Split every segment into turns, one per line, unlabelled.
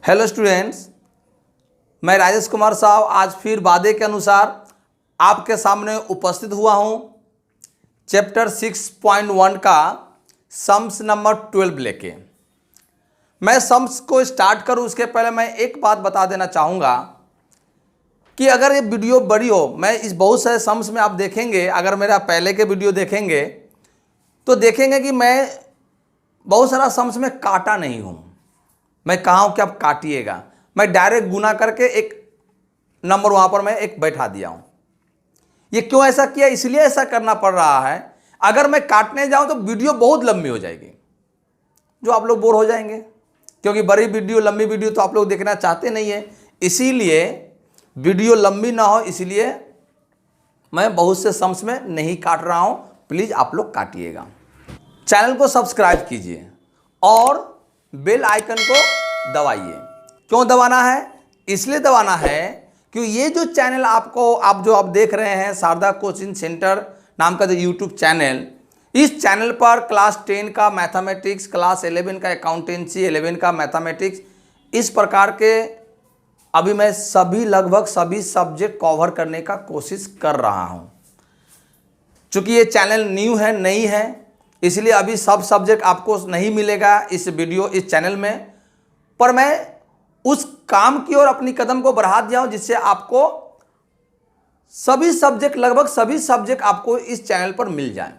Hello students, मैं राजेश कुमार साहब आज फिर वादे के अनुसार आपके सामने उपस्थित हुआ हूं। चैप्टर 6.1 का सम्स नंबर 12 लेके। मैं सम्स को स्टार्ट करूं उसके पहले मैं एक बात बता देना चाहूँगा कि अगर ये वीडियो बड़ी हो, मैं इस बहुत सारे सम्स में आप देखेंगे, अगर मेरा पहले के वीडियो देखेंगे तो देखेंगे कि मैं बहुत सारा सम्स में काटा नहीं हूँ। मैं कहा हूं कि आप काटिएगा, मैं डायरेक्ट गुना करके एक नंबर वहां पर मैं एक बैठा दिया हूं। ये क्यों ऐसा किया? इसलिए ऐसा करना पड़ रहा है, अगर मैं काटने जाऊं तो वीडियो बहुत लंबी हो जाएगी, जो आप लोग बोर हो जाएंगे, क्योंकि बड़ी वीडियो लंबी वीडियो तो आप लोग देखना चाहते नहीं है। इसीलिए वीडियो लंबी ना हो, इसलिए मैं बहुत से सम्स में नहीं काट रहा हूं। प्लीज आप लोग काटिएगा। चैनल को सब्सक्राइब कीजिए और बेल आइकन को दबाइए। क्यों दबाना है? इसलिए दबाना है कि ये जो चैनल आप देख रहे हैं, शारदा कोचिंग सेंटर नाम का जो यूट्यूब चैनल, इस चैनल पर क्लास 10 का मैथमेटिक्स, क्लास 11 का अकाउंटेंसी, 11 का मैथमेटिक्स, इस प्रकार के अभी मैं लगभग सभी सब्जेक्ट कवर करने का कोशिश कर रहा हूं। चूंकि ये चैनल न्यू है, नई है, इसलिए अभी सब सब्जेक्ट आपको नहीं मिलेगा इस चैनल में, पर मैं उस काम की ओर अपनी कदम को बढ़ा दिया हूं जिससे आपको सभी सब्जेक्ट, लगभग सभी सब्जेक्ट आपको इस चैनल पर मिल जाएं।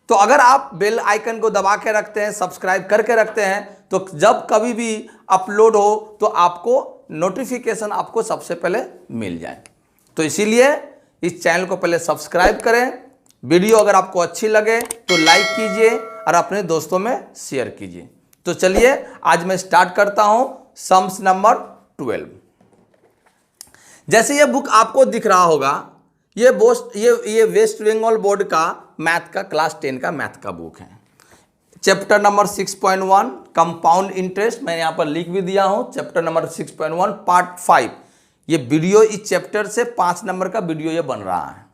तो अगर आप बेल आइकन को दबा के रखते हैं, सब्सक्राइब करके रखते हैं, तो जब कभी भी अपलोड हो तो आपको नोटिफिकेशन आपको सबसे पहले मिल जाए। तो इसीलिए इस चैनल को पहले सब्सक्राइब करें। वीडियो अगर आपको अच्छी लगे तो लाइक कीजिए और अपने दोस्तों में शेयर कीजिए। तो चलिए आज मैं स्टार्ट करता हूं सम्स नंबर 12। जैसे ये बुक आपको दिख रहा होगा, ये वेस्ट बंगाल बोर्ड का मैथ का क्लास 10 का मैथ का बुक है। चैप्टर नंबर 6.1 कंपाउंड इंटरेस्ट मैंने यहां पर लिख भी दिया हूं। Chapter number 6.1 part 5। ये वीडियो इस चैप्टर से 5 नंबर का वीडियो ये बन रहा है।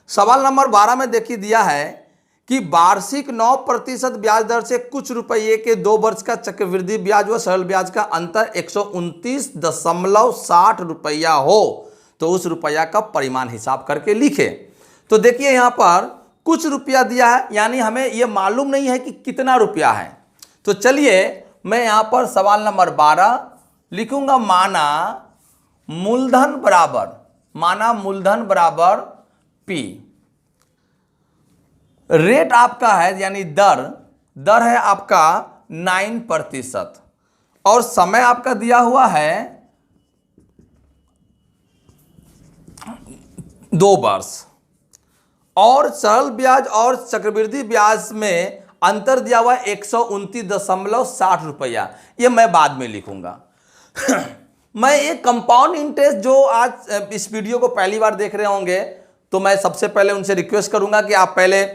सवाल नंबर 12 में देखिए दिया है कि वार्षिक 9% ब्याज दर से कुछ रुपये के 2 वर्ष का चक्रवृद्धि ब्याज व सरल ब्याज का अंतर 129.60 रुपया हो तो उस रुपया का परिमाण हिसाब करके लिखे। तो देखिए यहां पर कुछ रुपया दिया है, यानी हमें यह मालूम नहीं है कि कितना रुपया है। तो चलिए मैं यहां पर सवाल नंबर 12 लिखूंगा। माना मूलधन बराबर पी। रेट आपका है, यानी दर है आपका 9% और समय आपका दिया हुआ है 2 वर्ष, और सरल ब्याज और चक्रवृद्धि ब्याज में अंतर दिया हुआ है 129.60 रुपया। ये मैं बाद में लिखूंगा। मैं एक कंपाउंड इंटरेस्ट, जो आज इस वीडियो को पहली बार देख रहे होंगे, तो मैं सबसे पहले उनसे रिक्वेस्ट करूंगा कि आप पहले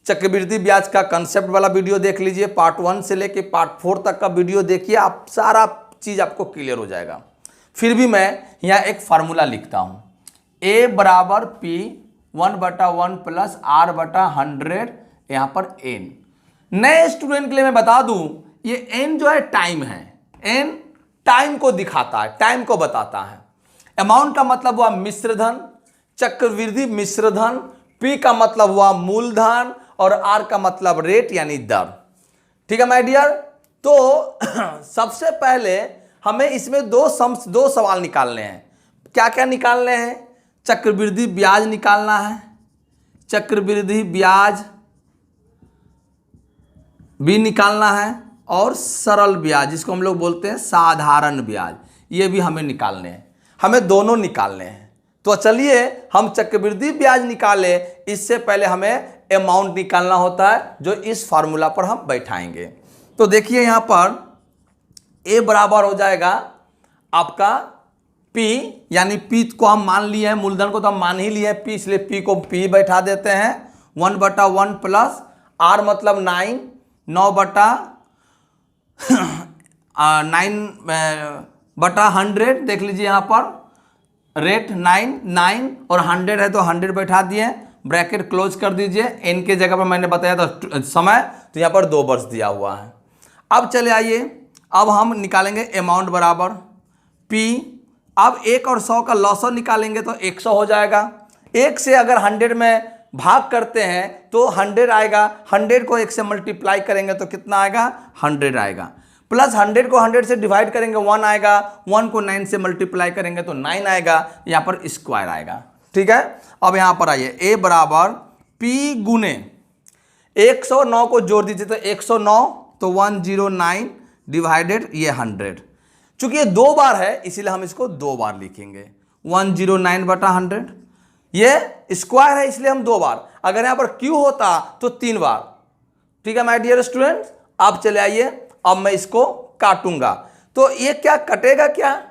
चक्रवृद्धि ब्याज का कंसेप्ट वाला वीडियो देख लीजिए। पार्ट 1 से लेके पार्ट 4 तक का वीडियो देखिए, आप सारा चीज आपको क्लियर हो जाएगा। फिर भी मैं यहाँ एक फार्मूला लिखता हूं, A बराबर P 1/1 प्लस R/100, यहां पर N। नए स्टूडेंट के लिए मैं बता दूं, ये N जो है टाइम है। N टाइम को दिखाता है, टाइम को बताता है। अमाउंट का मतलब हुआ मिश्रधन, चक्रवृद्धि मिश्रधन, P का मतलब हुआ मूलधन और R का मतलब रेट यानी दर। ठीक है माय डियर। तो सबसे पहले हमें इसमें दो सवाल निकालने हैं। क्या क्या निकालने हैं? चक्रवृद्धि ब्याज निकालना है, चक्रवृद्धि ब्याज भी निकालना है, और सरल ब्याज जिसको हम लोग बोलते हैं साधारण ब्याज, ये भी हमें निकालने हैं। हमें दोनों निकालने हैं। तो चलिए हम चक्रवृद्धि ब्याज निकाले, इससे पहले हमें अमाउंट निकालना होता है, जो इस फार्मूला पर हम बैठाएंगे। तो देखिए यहां पर A बराबर हो जाएगा आपका P, यानी P को हम मान लिए हैं, मूलधन को तो हम मान ही लिए हैं P, इसलिए P को P बैठा देते हैं 1/1 प्लस R मतलब 9/100। देख लीजिए यहां पर रेट 9 और 100 है तो 100 बैठा दिए, ब्रैकेट क्लोज कर दीजिए। N के जगह पर मैंने बताया था समय, तो यहां पर 2 वर्ष दिया हुआ है। अब चले आइए अब हम निकालेंगे अमाउंट बराबर P। अब 1 और 100 का लॉसर निकालेंगे तो 100 हो जाएगा। 1 से अगर 100 में भाग करते हैं तो 100 आएगा। 100 को 1 से मल्टीप्लाई करेंगे तो कितना आएगा? 100 आएगा। प्लस 100 को 100 से डिवाइड करेंगे 1 आएगा। 1 को 9 से मल्टीप्लाई करेंगे तो 9 आएगा। यहाँ पर स्क्वायर आएगा। ठीक है, अब यहाँ पर आइए, A बराबर P गुने 109 को जोड़ दीजिए तो 109 तो 109 डिवाइडेड ये 100। चूंकि ये 2 बार है इसीलिए हम इसको 2 बार लिखेंगे। 109 बटा 100, ये स्क्वायर है इसलिए हम 2 बार। अगर यहाँ पर Q होता तो 3 बार। ठीक है माय डियर स्टूडेंट्स, आप चले आइए, अब मैं इसको काटूंगा तो ये क्या कटेगा? क्या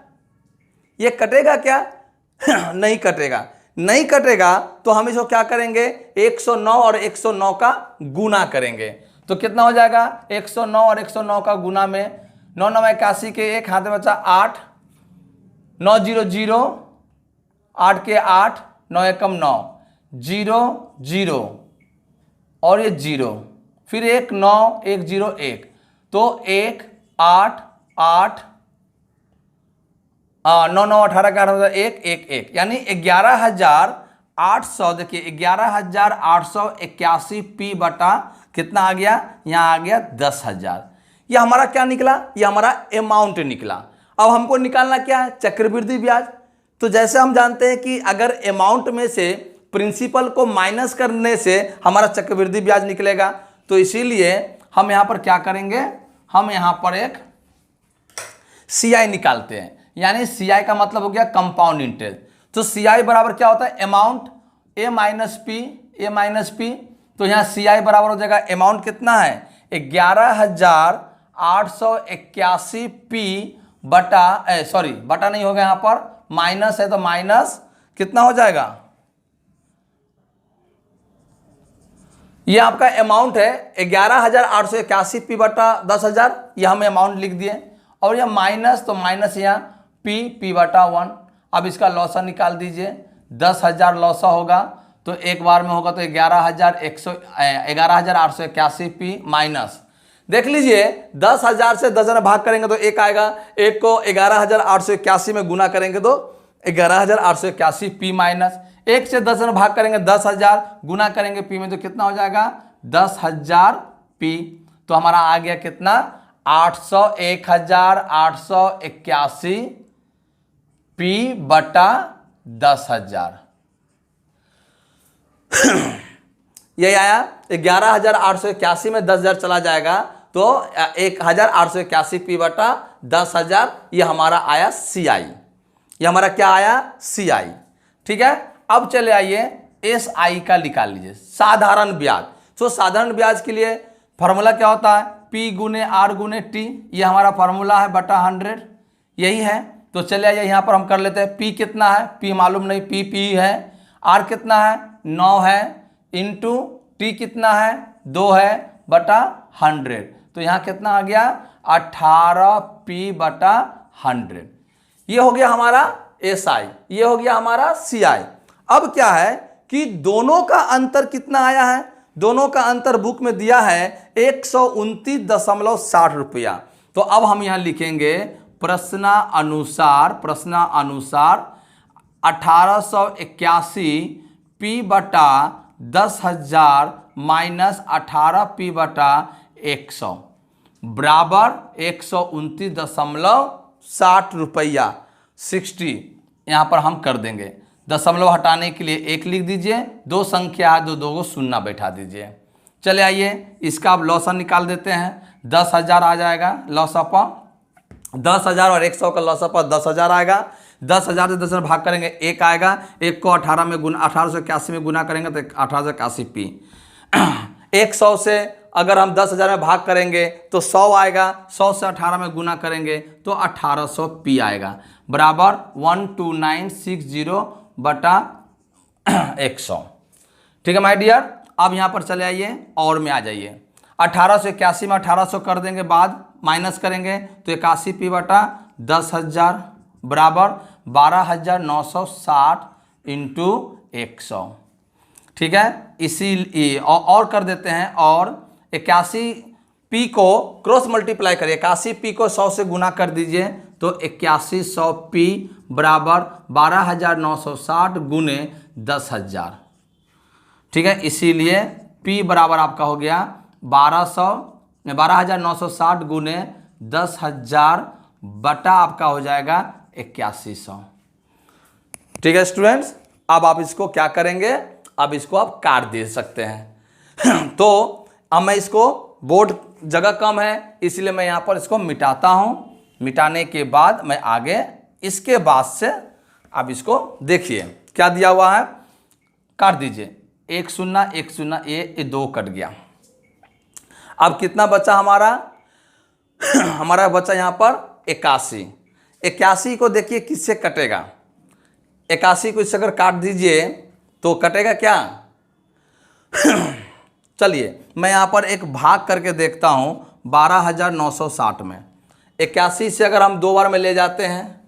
ये कटेगा क्या? नहीं कटेगा। नहीं कटेगा तो हम इसको क्या करेंगे? 109 और 109 का गुना करेंगे तो कितना हो जाएगा? 109 और 109 का गुना में 9 9 81 के 1 हाथ में बचा 8, 9 0 0, 8 के 8, 9 एकम 9, 0 0 और ये 0, फिर 1 9 1 0 1, तो 1 8 8 9 9 18 के 8 1 1 1, यानी 11,800। देखिए 11,881 P बटा कितना आ गया? यहाँ आ गया 10,000। यह हमारा क्या निकला? यह हमारा अमाउंट निकला। अब हमको निकालना क्या है? चक्रवृद्धि ब्याज। तो जैसे हम जानते हैं कि अगर अमाउंट में से प्रिंसिपल को माइनस करने से हमारा चक्रवृद्धि ब्याज निकलेगा, तो इसीलिए हम यहाँ पर क्या करेंगे? हम यहाँ पर एक CI निकालते हैं, यानी CI का मतलब हो गया कंपाउंड इंटरेस्ट। तो CI बराबर क्या होता है? Amount A minus P। तो यहाँ CI बराबर हो जाएगा, अमाउंट कितना है? 11,881 P बटा सॉरी बटा नहीं होगा, यहाँ पर माइनस है तो माइनस कितना हो जाएगा? ये आपका अमाउंट है 11,881 P बटा 10,000, यह हम अमाउंट लिख दिए। और यह माइनस तो माइनस यहाँ P बटा 1। अब इसका लॉसा निकाल दीजिए। 10,000 लॉसा होगा तो एक बार में होगा तो 11,881 P माइनस, देख लीजिए 10,000 से 10,000 भाग करेंगे तो 1 आएगा। 1 को 11,881 में गुना करेंगे तो 11,881 P माइनस। 1 से 10,000 भाग करेंगे 10,000, गुना करेंगे P में तो कितना हो जाएगा? 10,000 P। तो हमारा आ गया कितना? 1,881 P बटा 10,000। यही आया। 11,881 में 10,000 चला जाएगा तो 1,881 P बटा 10,000, ये हमारा आया CI। ये हमारा क्या आया? CI। ठीक है, अब चले आइए SI का निकाल लीजिए, साधारण ब्याज। तो साधारण ब्याज के लिए फॉर्मूला क्या होता है? P गुने R गुने T, ये हमारा फॉर्मूला है बटा 100, यही है। तो चले आइए यहाँ पर हम कर लेते हैं। P कितना है? P मालूम नहीं, P है। R कितना है? 9 है, इंटू T कितना है? 2 है बटा 100। तो यहाँ कितना आ गया? 18 P बटा 100। ये हो गया हमारा SI, ये हो गया हमारा CI। अब क्या है कि दोनों का अंतर कितना आया है? दोनों का अंतर बुक में दिया है 129.60 रुपया। तो अब हम यहाँ लिखेंगे प्रश्नानुसार 1881 P बटा 10,000 माइनस 18 P बटा 100 बराबर 129.60 रुपया 60। यहाँ पर हम कर देंगे, दशमलव हटाने के लिए 1 लिख दीजिए, 2 संख्या है तो 2 को शून्य बैठा दीजिए। चले आइए इसका अब लॉसन निकाल देते हैं। 10,000 आ जाएगा लॉसा पर, 10,000 और 100 का लॉसा पर 10,000 आएगा। 10,000 से 10,000 भाग करेंगे 1 आएगा। 1 को 1881 में गुना करेंगे तो 1881 P। 100 से अगर हम 10,000 में भाग करेंगे तो 100 आएगा। 100 से 18 में गुना करेंगे तो 1800 P आएगा बराबर 12960 बटा 100। ठीक है माय डियर, अब यहाँ पर चले आइए और में आ जाइए। 1881 में 1800 कर देंगे, बाद माइनस करेंगे तो 81 P बटा 10,000 बराबर 12,960 इंटू 100। ठीक है, इसी और कर देते हैं। और 81 P को क्रॉस मल्टीप्लाई करिए, 81P को 100 से गुना कर दीजिए तो 8100P बराबर 12,960 गुने 10,000। ठीक है, इसीलिए P बराबर आपका हो गया 12,960 गुने 10,000 बटा आपका हो जाएगा 8100। ठीक है स्टूडेंट्स, अब आप इसको क्या करेंगे, अब इसको आप काट दे सकते हैं। तो अब मैं इसको, बोर्ड जगह कम है इसलिए मैं यहाँ पर इसको मिटाता हूँ। मिटाने के बाद मैं आगे इसके बाद से अब इसको देखिए क्या दिया हुआ है, काट दीजिए। 1 0 1 0 ये 2 कट गया। अब कितना बचा हमारा, हमारा बचा यहाँ पर 81। 81 को देखिए किससे कटेगा, 81 को इससे अगर काट दीजिए तो कटेगा क्या। चलिए मैं यहाँ पर एक भाग करके देखता हूँ 12,960 में। 81 से अगर हम 2 बार में ले जाते हैं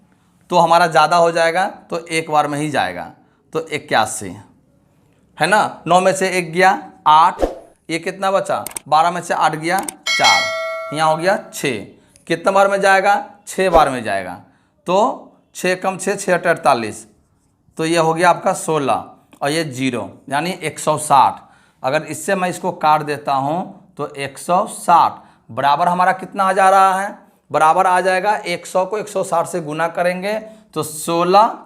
तो हमारा ज़्यादा हो जाएगा, तो एक बार में ही जाएगा, तो 81 है ना। 9 में से 1 गया 8, ये कितना बचा, 12 में से 8 गया 4, यहाँ हो गया 6। कितना बार में जाएगा, 6 बार में जाएगा, तो 6 कम 6 6 48, तो ये हो गया आपका 16 और ये 0 यानी 160। अगर इससे मैं इसको काट देता हूँ तो 160 बराबर हमारा कितना आ जा रहा है, बराबर आ जाएगा 100 को 160 से गुना करेंगे तो 16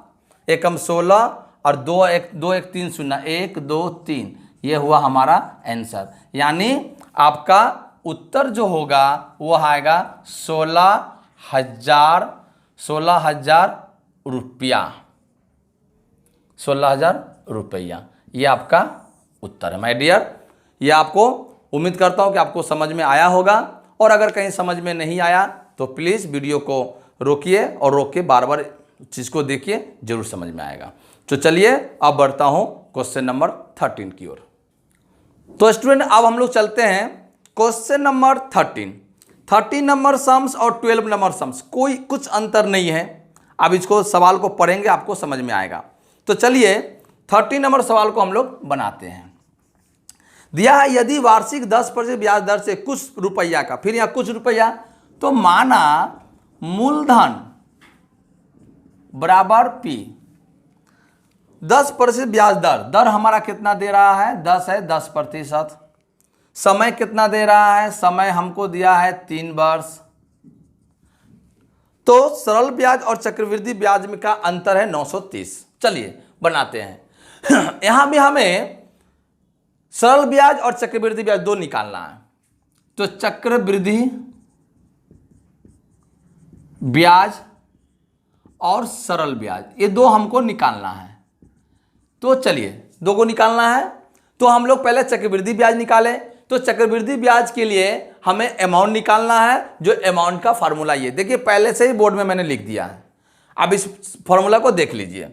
एकम 16 और 2 1 2 1 3 0 1 2 3, ये हुआ हमारा आंसर। यानी आपका उत्तर जो होगा वो आएगा 16,000 रुपया, 16,000 रुपया, ये आपका उत्तर है माय डियर। ये आपको उम्मीद करता हूँ कि आपको समझ में आया होगा, और अगर कहीं समझ में नहीं आया तो प्लीज़ वीडियो को रोकिए और रोक के बार बार चीज़ को देखिए, जरूर समझ में आएगा। तो चलिए अब बढ़ता हूँ क्वेश्चन नंबर 13 की ओर। तो स्टूडेंट अब हम लोग चलते हैं क्वेश्चन नंबर 13। 13 नंबर सम्स और 12 नंबर सम्स, कोई कुछ अंतर नहीं है। अब इसको सवाल को पढ़ेंगे आपको समझ में आएगा। तो चलिए 13 नंबर सवाल को हम लोग बनाते हैं। दिया है यदि वार्षिक 10% ब्याज दर से कुछ रुपया का, फिर यहाँ कुछ रुपया, तो माना मूलधन बराबर P, 10% ब्याज दर, दर हमारा कितना दे रहा है 10 है, 10%। समय कितना दे रहा है, समय हमको दिया है 3 वर्ष। तो सरल ब्याज और चक्रवृद्धि ब्याज में का अंतर है 930। चलिए बनाते हैं। यहां भी हमें सरल ब्याज और चक्रवृद्धि ब्याज दो निकालना है। तो चक्रवृद्धि ब्याज और सरल ब्याज, ये दो हमको निकालना है। तो चलिए दो को निकालना है, तो हम लोग पहले चक्रवृद्धि ब्याज निकालें। तो चक्रवृद्धि ब्याज के लिए हमें अमाउंट निकालना है, जो अमाउंट का फार्मूला ये देखिए, पहले से ही बोर्ड में मैंने लिख दिया है। अब इस फॉर्मूला को देख लीजिए।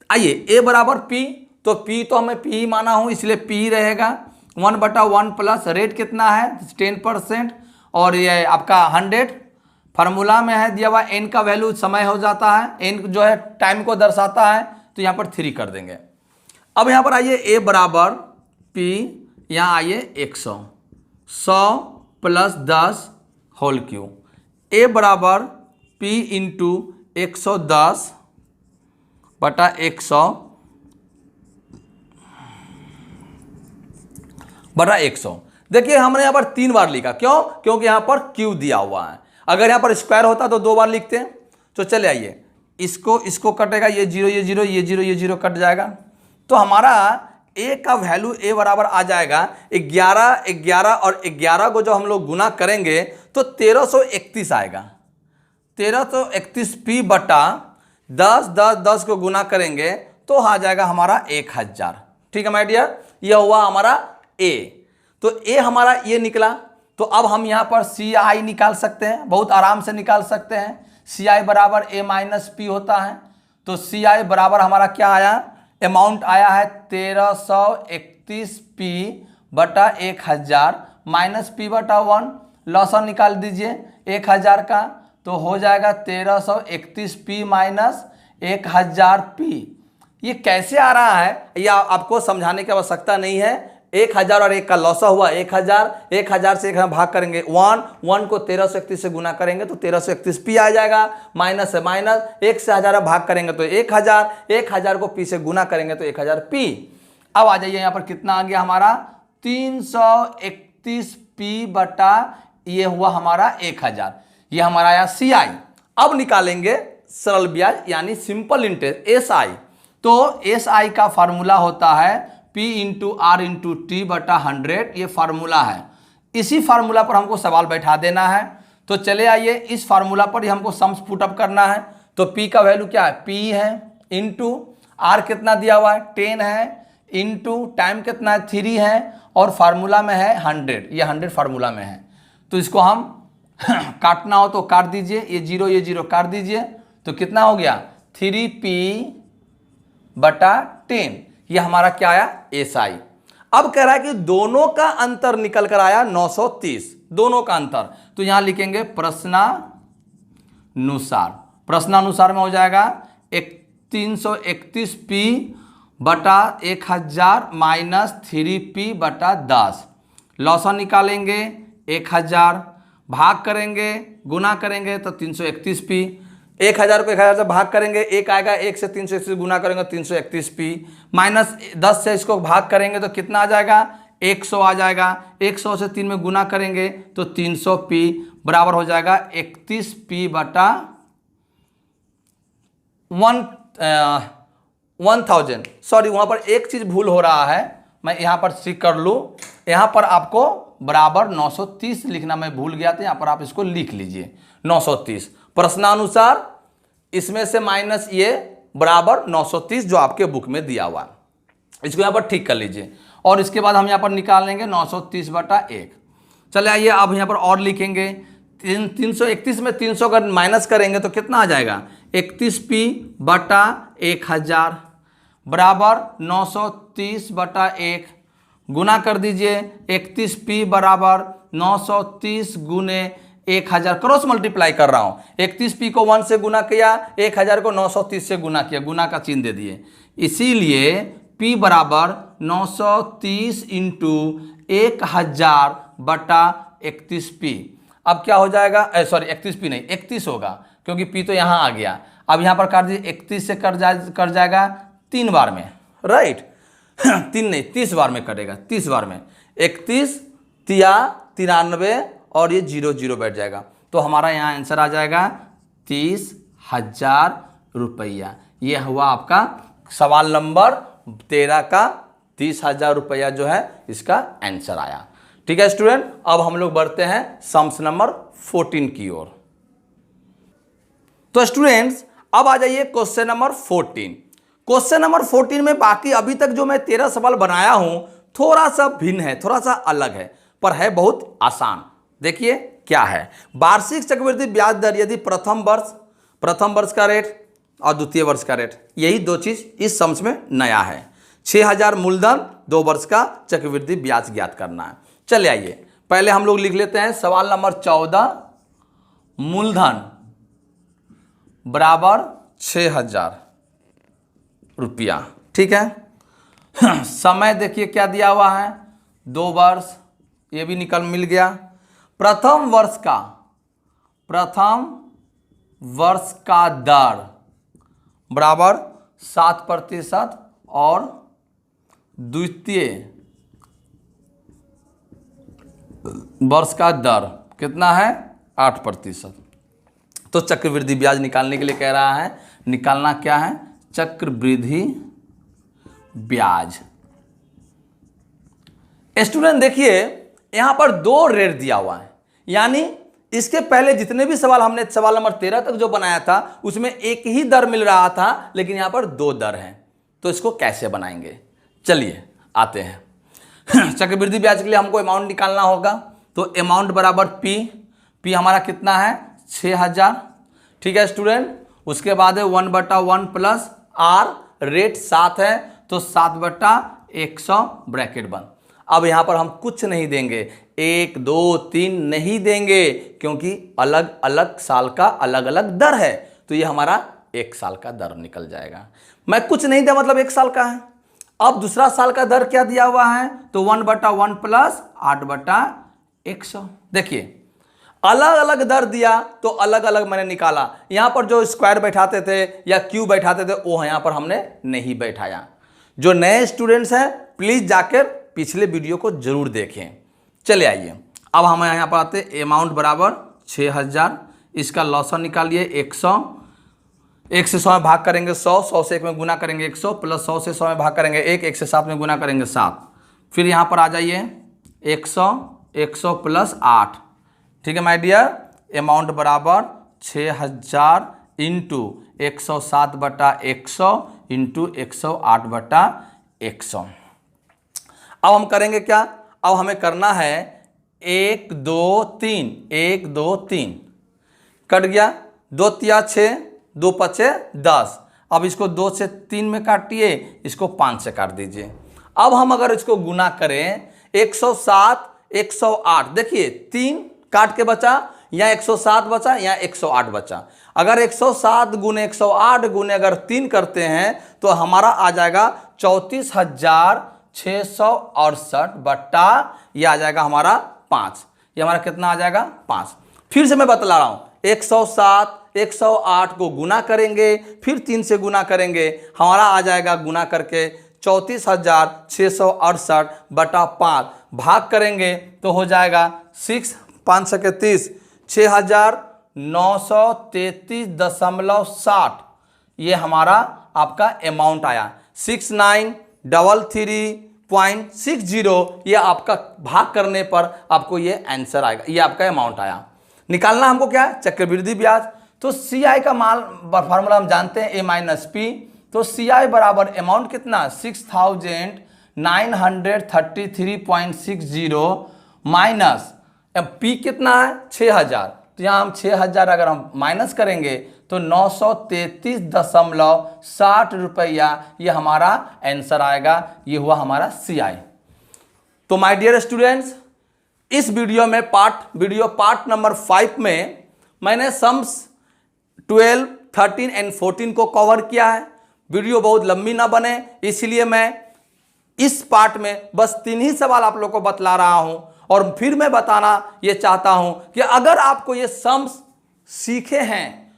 आइए A बराबर P, तो P तो हमें P ही माना हूं इसलिए P ही रहेगा। 1/1 प्लस रेट कितना है 10%, और ये आपका 100 फार्मूला में है दिया हुआ। n का वैल्यू समय हो जाता है, n जो है टाइम को दर्शाता है, तो यहाँ पर 3 कर देंगे। अब यहाँ पर आइए A बराबर P, यहाँ आइए 100, 100 प्लस 10 होल क्यूब। A बराबर P इंटू 110 बटा 100 बटा 100। देखिए हमने यहाँ पर 3 बार लिखा, क्यों, क्योंकि यहाँ पर Q दिया हुआ है। अगर यहाँ पर स्क्वायर होता तो 2 बार लिखते हैं। तो चले आइए, इसको कटेगा, ये 0 ये 0 ये 0 ये 0 कट जाएगा। तो हमारा A का वैल्यू A बराबर आ जाएगा 11, 11 और 11 को जो हम लोग गुना करेंगे तो 1331 आएगा। 1331 P बटा 10, 10, 10 को गुना करेंगे तो आ जाएगा हमारा 1000। ठीक है माय डियर, यह हुआ हमारा A। तो A हमारा ये निकला। तो अब हम यहाँ पर CI निकाल सकते हैं, बहुत आराम से निकाल सकते हैं। CI बराबर A माइनस P होता है। तो CI बराबर हमारा क्या आया, अमाउंट आया है 1331 P बटा 1000 माइनस P बटा 1, लॉसन निकाल दीजिए 1000 का, तो हो जाएगा 1331 P माइनस 1000 P। ये कैसे आ रहा है, या आपको समझाने की आवश्यकता नहीं है, 1000 और 1 का लॉसा हुआ 1000, 1000 से 1 भाग करेंगे 1 को 1331 से गुना करेंगे तो 1331 पी आ जाएगा, माइनस है माइनस, 1 से 1000 भाग करेंगे तो 1000, 1000 को पी से गुना करेंगे तो 1000 पी। अब आ जाइए यहाँ पर कितना आ गया हमारा 331 पी बटा ये हुआ हमारा 1000, ये हमारा आया सी आई। अब निकालेंगे सरल ब्याज यानी सिंपल इंटरेस्ट एस आई। तो एस आई का फार्मूला होता है P into R into T बटा 100, ये फार्मूला है। इसी फार्मूला पर हमको सवाल बैठा देना है। तो चले आइए इस फार्मूला पर ही हमको सम्स पुटअप करना है। तो P का वैल्यू क्या है, P है, इंटू आर कितना दिया हुआ है 10 है, इंटू टाइम कितना है 3 है, और फार्मूला में है 100, ये 100 फार्मूला में है। तो इसको हम काटना हो तो काट दीजिए, ये जीरो काट दीजिए, तो कितना हो गया 3p बटा 10, ये हमारा क्या आया एस आई। अब कह रहा है कि दोनों का अंतर निकल कर आया 930, दोनों का अंतर। तो यहां लिखेंगे प्रश्नानुसार, प्रश्नानुसार में हो जाएगा 331p बटा 1000 माइनस 3p बटा 10, लॉसा निकालेंगे 1000, भाग करेंगे गुना करेंगे तो 331p, 1000 को 1000 से भाग करेंगे 1 आएगा, 1 से 331 गुना करेंगे 331p, माइनस 10 से इसको भाग करेंगे तो कितना आ जाएगा 100 आ जाएगा, 100 से 3 में गुना करेंगे तो 300p बराबर हो जाएगा 31p बटा 1000। सॉरी वहाँ पर एक चीज़ भूल हो रहा है, मैं यहाँ पर चेक कर लूँ, यहाँ पर आपको बराबर 930 लिखना मैं भूल गया था, यहाँ पर आप इसको लिख लीजिए 930 प्रश्नानुसार, इसमें से माइनस ये बराबर 930 जो आपके बुक में दिया हुआ है, इसको यहाँ पर ठीक कर लीजिए। और इसके बाद हम यहाँ पर निकाल लेंगे 930 बटा 1। चले आइए अब यहाँ पर और लिखेंगे 331 में 300 का माइनस करेंगे तो कितना आ जाएगा 31p बटा 1000 बराबर 930 बटा 1, गुना कर दीजिए 31p बराबर 930 गुने 1000, क्रॉस मल्टीप्लाई कर रहा हूँ, 31p को 1 से गुना किया, 1000 को 930 से गुना किया, गुना का चिन्ह दे दिए, इसीलिए p बराबर 930 इंटू 1000 बटा 31p। अब क्या हो जाएगा, सॉरी 31p नहीं 31 होगा क्योंकि p तो यहाँ आ गया। अब यहाँ पर काट दीजिए, 31 से कर जाएगा 3 बार में, राइट 3 नहीं 30 बार में कटेगा, 30 बार में 31 तिया 93 और ये 0 बैठ जाएगा, तो हमारा यहाँ आंसर आ जाएगा 30,000 रुपया। ये हुआ आपका सवाल नंबर 13 का 30,000 रुपया जो है इसका आंसर आया। ठीक है स्टूडेंट, अब हम लोग बढ़ते हैं सम्स नंबर 14 की ओर। तो स्टूडेंट्स अब आ जाइए क्वेश्चन नंबर 14। क्वेश्चन नंबर 14 में बाकी अभी तक जो मैं 13 सवाल बनाया हूं थोड़ा सा भिन्न है, थोड़ा सा अलग है, पर है बहुत आसान। देखिए क्या है, वार्षिक चक्रवृद्धि ब्याज दर यदि प्रथम वर्ष का रेट और द्वितीय वर्ष का रेट, यही दो चीज इस सम्स में नया है। 6000 मूलधन 2 वर्ष का चक्रवृद्धि ब्याज ज्ञात करना है। चले आइए पहले हम लोग लिख लेते हैं सवाल नंबर 14, मूलधन बराबर 6000 रुपया। ठीक है, समय देखिए क्या दिया हुआ है 2 वर्ष, ये भी मिल गया। प्रथम वर्ष का दर बराबर 7% और द्वितीय वर्ष का दर कितना है 8%। तो चक्रवृद्धि ब्याज निकालने के लिए कह रहा है, निकालना क्या है चक्रवृद्धि ब्याज। स्टूडेंट देखिए यहां पर 2 रेट दिया हुआ है, यानी इसके पहले जितने भी सवाल हमने सवाल नंबर 13 तक जो बनाया था उसमें एक ही दर मिल रहा था, लेकिन यहां पर 2 दर हैं। तो इसको कैसे बनाएंगे, चलिए आते हैं। चक्रवृद्धि ब्याज के लिए हमको अमाउंट निकालना होगा, तो अमाउंट बराबर पी हमारा कितना है 6000। ठीक है स्टूडेंट, उसके बाद है 1/1 प्लस आर, रेट 7 है तो 7/100 ब्रैकेट बंद। अब यहां पर हम कुछ नहीं देंगे, 1 2 3 नहीं देंगे, क्योंकि अलग अलग साल का अलग अलग दर है, तो ये हमारा 1 साल का दर निकल जाएगा। मैं कुछ नहीं दिया मतलब 1 साल का है। अब दूसरा साल का दर क्या दिया हुआ है, तो 1/1 प्लस 8/100। देखिए अलग अलग दर दिया तो अलग अलग मैंने निकाला। यहां पर जो स्क्वायर बैठाते थे या क्यूब बैठाते थे वो यहां पर हमने नहीं बैठाया। जो नए स्टूडेंट्स हैं प्लीज जाकर पिछले वीडियो को जरूर देखें। चले आइए अब हम यहां पर आते हैं। अमाउंट बराबर 6000, इसका लॉसन निकालिए 100, 1 से 100 में भाग करेंगे 100, 100 से 1 में गुना करेंगे 100, प्लस 100 से 100 में भाग करेंगे 1, 1 से 7 में गुना करेंगे 7। फिर यहाँ पर आ जाइए 100, 100 प्लस 8। ठीक है माय डियर, अमाउंट बराबर 6000 इंटू 107/100 इंटू 108/100। अब हम करेंगे क्या, अब हमें करना है 1 2 3, 1 2 3 कट गया, 2 तिया 6, 2 पचे 10। अब इसको 2 से 3 में काटिए, इसको 5 से काट दीजिए। अब हम अगर इसको गुना करें 107 108, देखिए 3 काट के बचा, या 107 बचा या 108 बचा। अगर 107 गुने 108 गुने अगर 3 करते हैं तो हमारा आ जाएगा 34,668 बट्टा ये आ जाएगा हमारा 5। ये हमारा कितना आ जाएगा 5। फिर से मैं बतला रहा हूं, 107 108 को गुना करेंगे, फिर 3 से गुना करेंगे, हमारा आ जाएगा गुना करके 34,668 बटा 5। भाग करेंगे तो हो जाएगा 6 5 सके 30, 6,933.60। ये हमारा आपका अमाउंट आया। 6933.60 ये आपका भाग करने पर आपको ये आंसर आएगा, ये आपका अमाउंट आया। निकालना हमको क्या है, चक्रवृद्धि ब्याज। तो CI का मान फार्मूला हम जानते हैं A-P। तो CI बराबर अमाउंट कितना 6,933.60 माइनस P कितना है 6000। तो यहाँ हम 6000 अगर हम माइनस करेंगे तो 933.60 रुपया ये हमारा आंसर आएगा। ये हुआ हमारा CI। तो माय डियर स्टूडेंट्स, इस वीडियो में पार्ट नंबर 5 में मैंने सम्स 12, 13 एंड 14 को कवर किया है। वीडियो बहुत लंबी ना बने इसलिए मैं इस पार्ट में बस 3 ही सवाल आप लोग को बतला रहा हूं। और फिर मैं बताना ये चाहता हूं कि अगर आपको ये सम्स सीखे हैं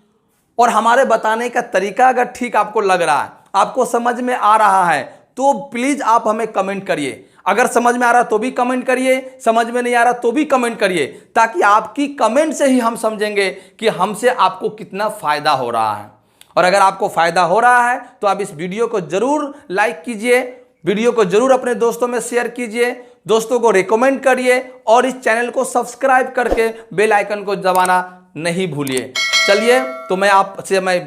और हमारे बताने का तरीका अगर ठीक आपको लग रहा है, आपको समझ में आ रहा है, तो प्लीज आप हमें कमेंट करिए। अगर समझ में आ रहा तो भी कमेंट करिए, समझ में नहीं आ रहा तो भी कमेंट करिए, ताकि आपकी कमेंट से ही हम समझेंगे कि हमसे आपको कितना फायदा हो रहा है। और अगर आपको फायदा हो रहा है तो आप इस वीडियो को जरूर लाइक कीजिए, वीडियो को जरूर अपने दोस्तों में शेयर कीजिए, दोस्तों को रिकमेंड करिए और इस चैनल को सब्सक्राइब करके बेल आइकन को दबाना नहीं भूलिए। चलिए तो मैं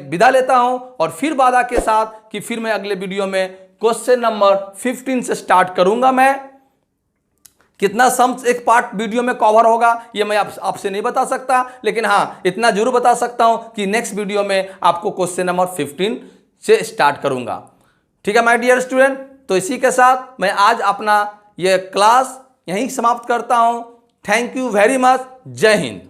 विदा लेता हूं और फिर वादा के साथ कि फिर मैं अगले वीडियो में क्वेश्चन नंबर 15 से स्टार्ट करूंगा। मैं कितना सम्स एक पार्ट वीडियो में कवर होगा ये मैं आपसे नहीं बता सकता, लेकिन हाँ इतना जरूर बता सकता हूं कि नेक्स्ट वीडियो में आपको क्वेश्चन नंबर 15 से स्टार्ट करूंगा। ठीक है माय डियर स्टूडेंट, तो इसी के साथ मैं आज अपना ये क्लास यहीं समाप्त करता हूं। Thank you very much. जय हिंद।